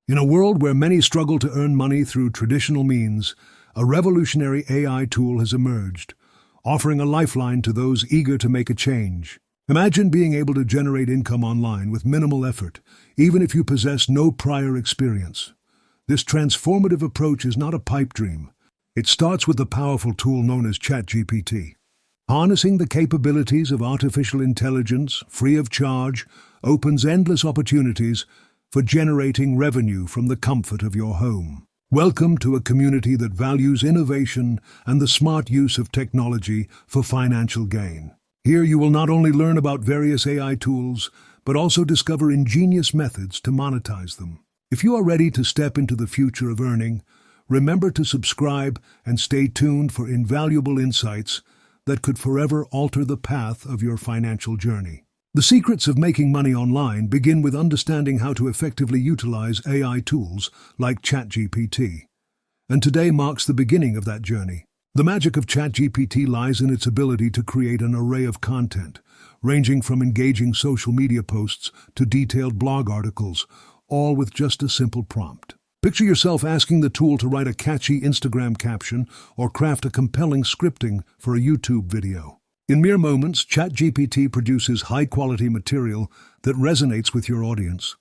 In a world where many struggle to earn money through traditional means, a revolutionary AI tool has emerged, offering a lifeline to those eager to make a change. Imagine being able to generate income online with minimal effort, even if you possess no prior experience. This transformative approach is not a pipe dream. It starts with the powerful tool known as ChatGPT. Harnessing the capabilities of artificial intelligence, free of charge, opens endless opportunities for generating revenue from the comfort of your home. Welcome to a community that values innovation and the smart use of technology for financial gain. Here you will not only learn about various AI tools, but also discover ingenious methods to monetize them. If you are ready to step into the future of earning, remember to subscribe and stay tuned for invaluable insights that could forever alter the path of your financial journey. The secrets of making money online begin with understanding how to effectively utilize AI tools like ChatGPT. And today marks the beginning of that journey. The magic of ChatGPT lies in its ability to create an array of content, ranging from engaging social media posts to detailed blog articles, all with just a simple prompt. Picture yourself asking the tool to write a catchy Instagram caption or craft a compelling scripting for a YouTube video. In mere moments, ChatGPT produces high-quality material that resonates with your audience.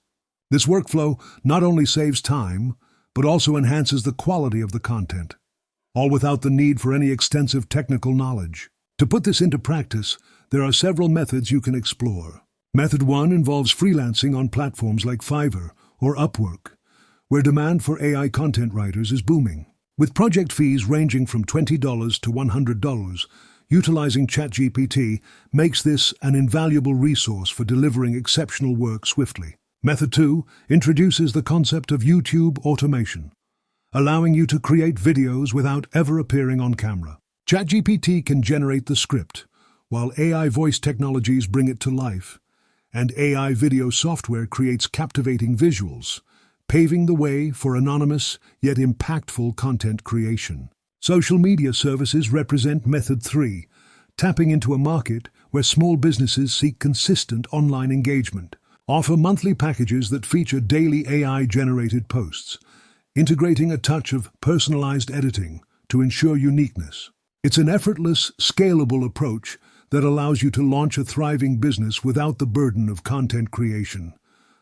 This workflow not only saves time, but also enhances the quality of the content, all without the need for any extensive technical knowledge. To put this into practice, there are several methods you can explore. Method 1 involves freelancing on platforms like Fiverr or Upwork, where demand for AI content writers is booming. With project fees ranging from $20 to $100, utilizing ChatGPT makes this an invaluable resource for delivering exceptional work swiftly. Method 2 introduces the concept of YouTube automation, allowing you to create videos without ever appearing on camera. ChatGPT can generate the script, while AI voice technologies bring it to life, and AI video software creates captivating visuals, paving the way for anonymous yet impactful content creation. Social media services represent Method 3, tapping into a market where small businesses seek consistent online engagement. Offer monthly packages that feature daily AI-generated posts, integrating a touch of personalized editing to ensure uniqueness. It's an effortless, scalable approach that allows you to launch a thriving business without the burden of content creation,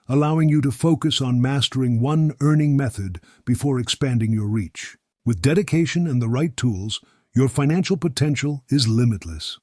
allowing you to focus on mastering one earning method before expanding your reach. With dedication and the right tools, your financial potential is limitless.